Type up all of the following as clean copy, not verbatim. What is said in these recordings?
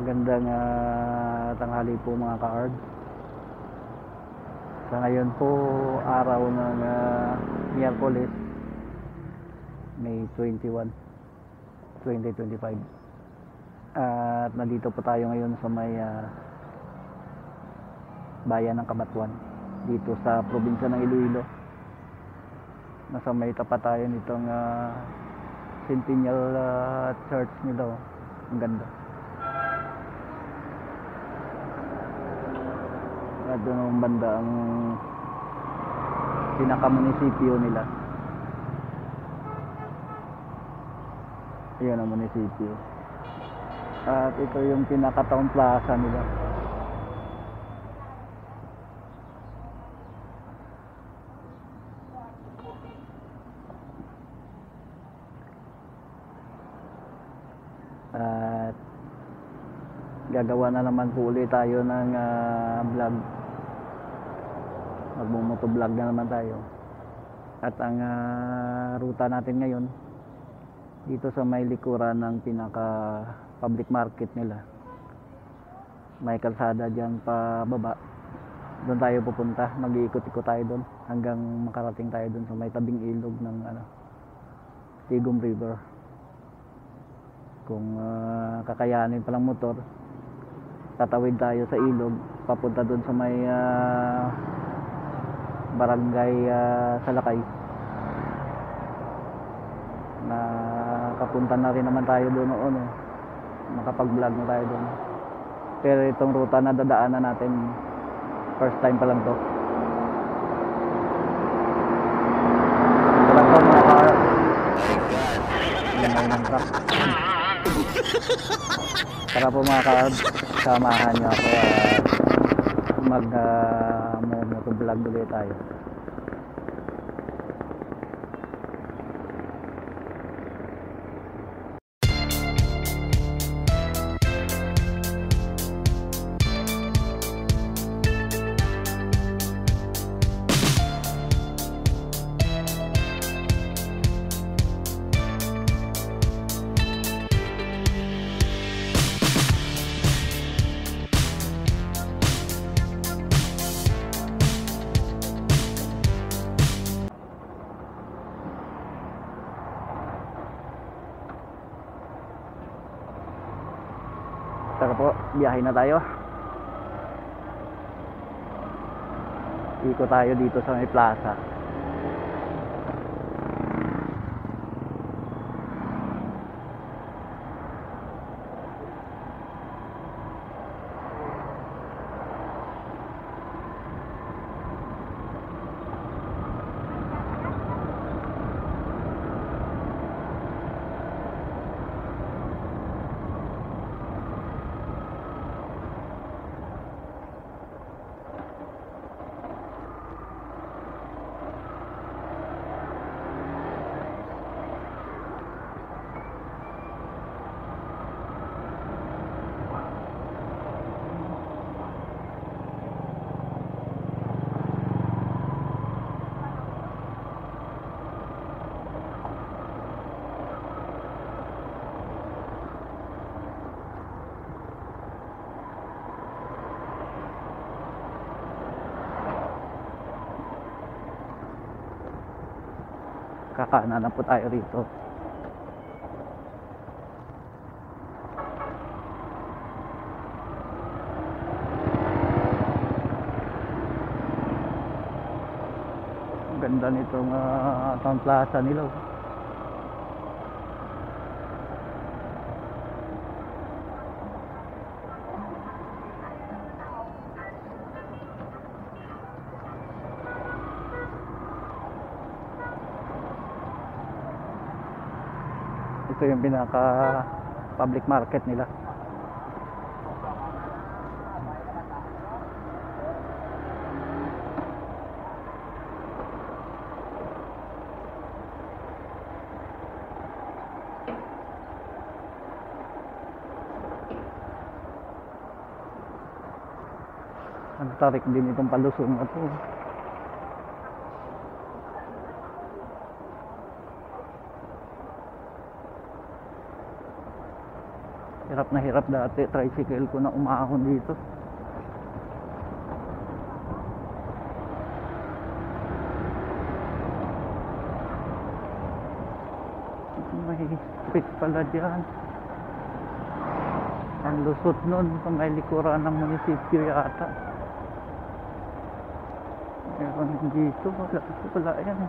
Magandang tanghali po mga ka-ARD. Sa ngayon po, araw ng Miyerkules, May 21, 2025. At nandito po tayo ngayon sa may bayan ng Cabanatuan, dito sa probinsya ng Iloilo. Nasa may tapat tayo nitong Centennial Church nila. Ang ganda. At doon ang banda ang pinaka-munisipyo nila. Ayan ang munisipyo. At ito yung pinaka-town plaza nila. At gagawa na naman po ulit tayo ng vlog. Magmumotovlog na naman tayo. At ang ruta natin ngayon dito sa may likuran ng pinaka public market nila. May kalsada diyan pa baba. Doon tayo pupunta. Mag-iikot-ikot tayo doon hanggang makarating tayo doon sa may tabing ilog ng Tigum River. Kung kakayanin palang motor, tatawid tayo sa ilog papunta doon sa may barangay Salakay. Nakapunta na rin naman tayo doon noon. Makapag-vlog na tayo doon. Pero itong ruta na dadaanan natin, first time pa lang to. Ito lang to mga car. Lamay ng truck. Tara po mga car, samahan nyo ako mag-motovlog ulit tayo. Tara po, biyahe na tayo. Ikot tayo dito sa may plaza. Kakanan na po tayo rito. Ang ganda nitong town plaza nila. Ito yung pinaka public market nila. Nagtarik din itong palusong na to. Hirap na hirap dati, tricycle ko na umahon dito. May street pala dyan. Ang lusot nun sa may likuran ng munisipyo yata. Meron dito, wala yan.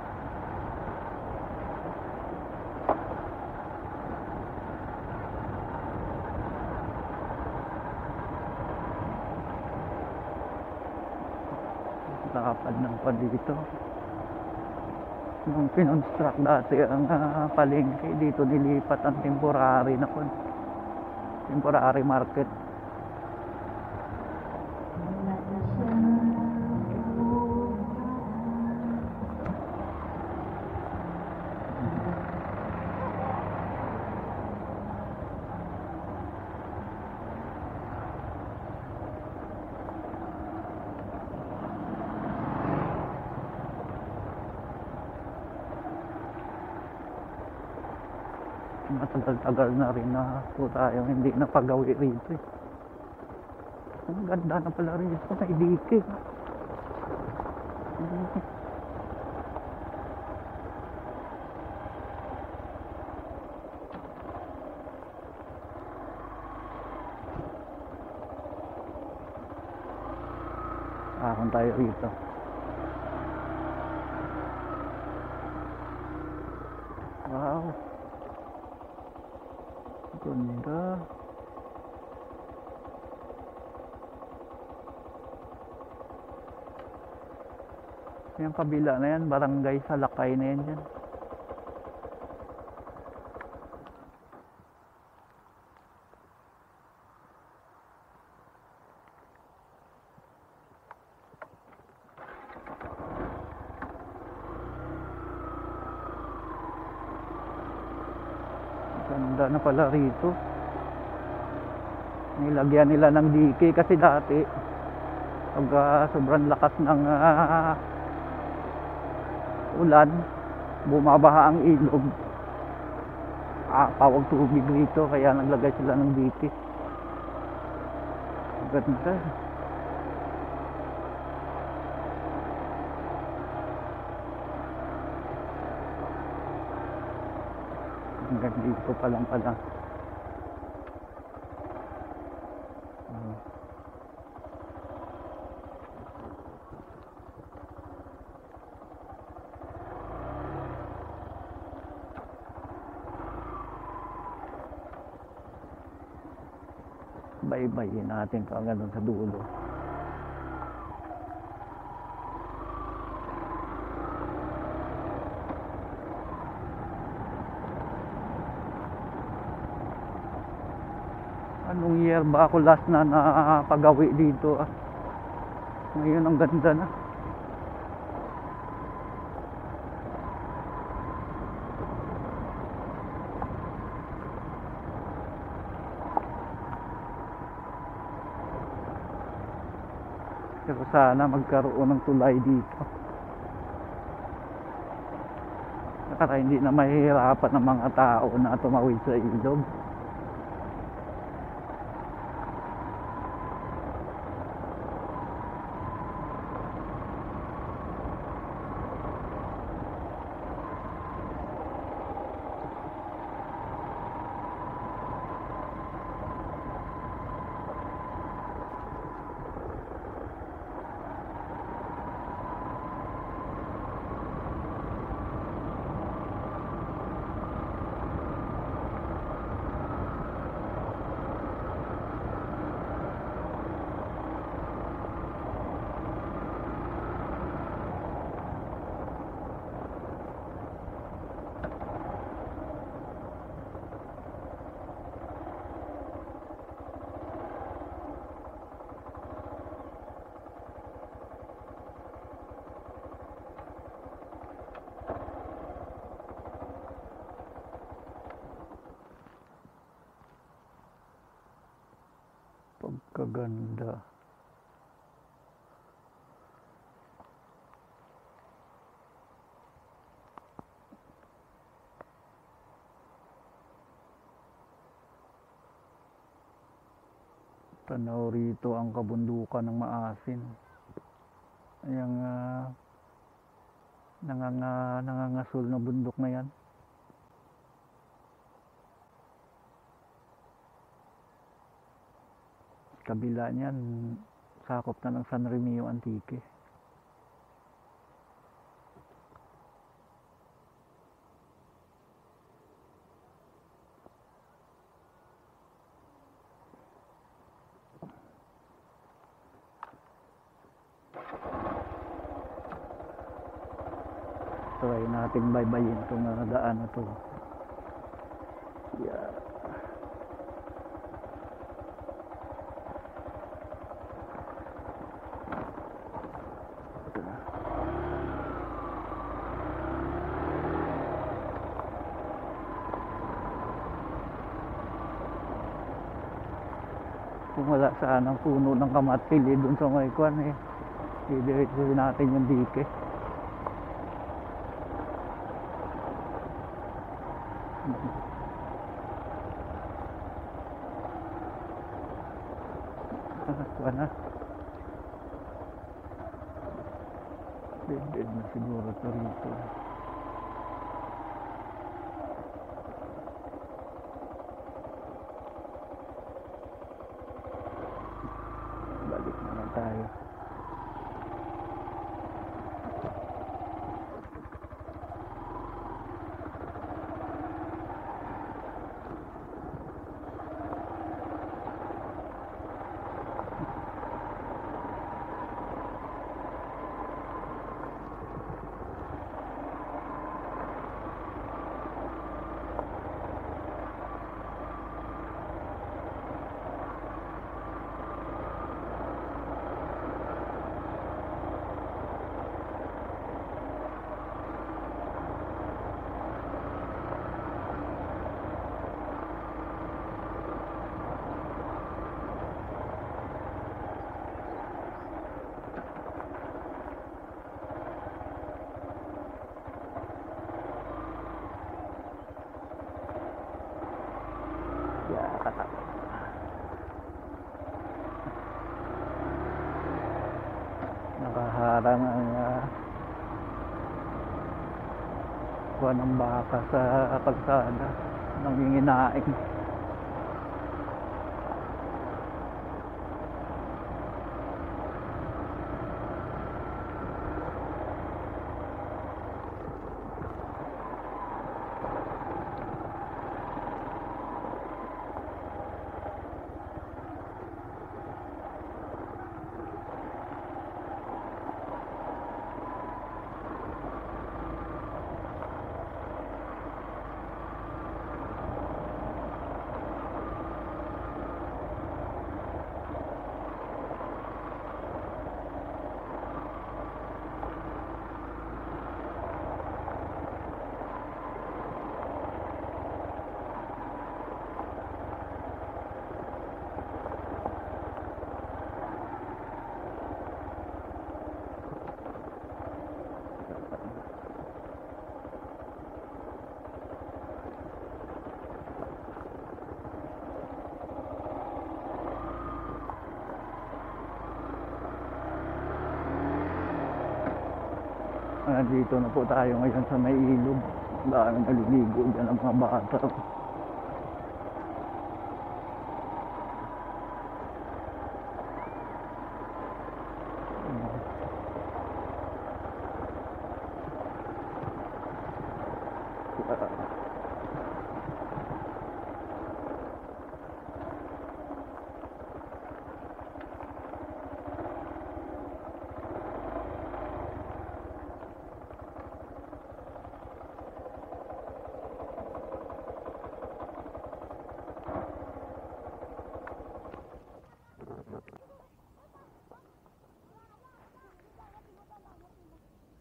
Lakad ng pa dito. Nung kinonstruct dati ang palengke, dito nilipat ang temporary na temporary market. Matagal-tagal na rin na po tayo hindi napagawi rito eh. Ang ganda na pala rito, may dike. Ahon tayo rito. Wow, ganda. Yung kabila na yan, barangay Salakay na yan dyan. Ganda na pala rito. Nilagyan nila ng dike kasi dati pag sobrang lakas ng ulan, bumabaha ang ilog, pawag tubig rito, kaya naglagay sila ng dike. Ganda. Hanggang dito pa lang pala. Baybayin natin ito hanggang sa dulo. Anong year ba ako last na napagawi dito? Ngayon ang ganda na. Pero sana magkaroon ng tulay dito para hindi na mahihirapan ng mga tao na tumawid sa ilog. Pagkaganda. Tanaw rito ang kabundukan ng Maasin. Ayan nangangasol na bundok na yan. Kabila niyan, sakop na ng San Remio Antique. Try natin baybayin itong daan na to. Yeah. Kung wala saan ang puno ng kamatpili dun sa may kwan didiretso natin yung dike. Kwan na. Dead na siguro ito rito. Balik naman tayo. Nakaharang ang kuha ng baka sa kalsada, nanginginain. Dito na po tayo ngayon sa may ilog. Dahil naliligo dyan ang mga bata.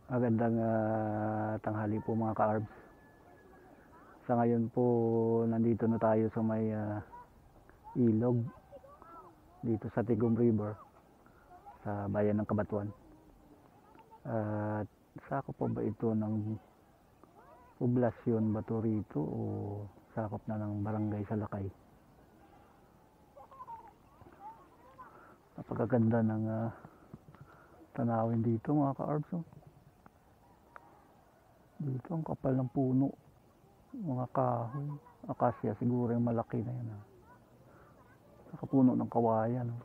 Magandang tanghali po mga ka-arbs. Sa ngayon po nandito na tayo sa may ilog dito sa Tigum River sa bayan ng Cabatuan. At sakop po ba ito ng poblasyon ba to rito o sakop na ng barangay Salakay? Napakaganda ng tanawin dito mga ka-arbs. Oh. Dito ang kapal ng puno, mga kahoy, akasya siguro yung malaki na yan. Nakapuno ng kawayan. Oh.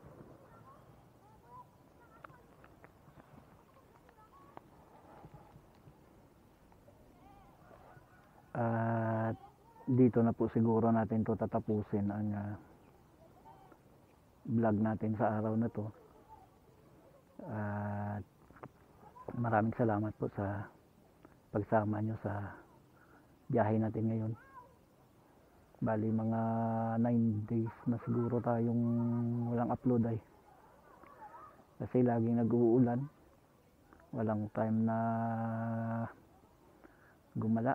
At dito na po siguro natin to tatapusin ang vlog natin sa araw na to. At maraming salamat po sa pagsama nyo sa biyahe natin ngayon. Bali mga 9 days na siguro tayong walang upload ay. Kasi laging nag-uulan. Walang time na gumala.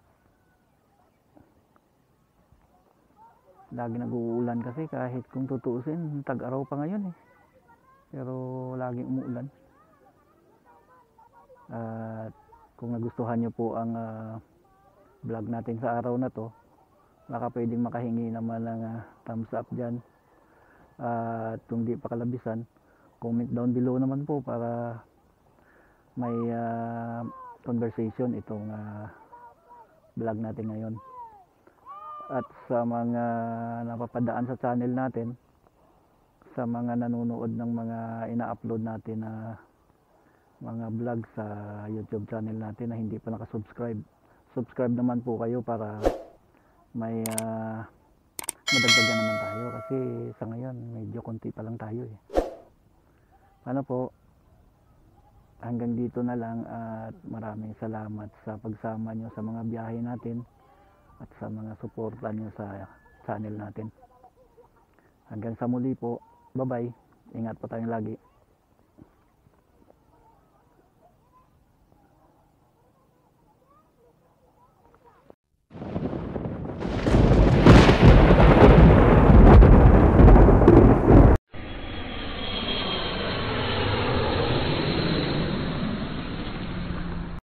Lagi nag-uulan kasi kahit kung tutuusin, tag-araw pa ngayon eh. Pero laging umuulan. At kung nagustuhan nyo po ang vlog natin sa araw na to, baka pwedeng makahingi naman ng thumbs up dyan. At kung di pa kalabisan, comment down below naman po para may conversation itong vlog natin ngayon. At sa mga napapadaan sa channel natin, sa mga nanonood ng mga ina-upload natin na mga vlog sa YouTube channel natin na hindi pa nakasubscribe, subscribe naman po kayo para may madagdagan naman tayo kasi sa ngayon medyo konti pa lang tayo eh. Ano po, hanggang dito na lang at maraming salamat sa pagsama nyo sa mga biyahe natin at sa mga suporta nyo sa channel natin. Hanggang sa muli po, bye bye, ingat po tayong lagi.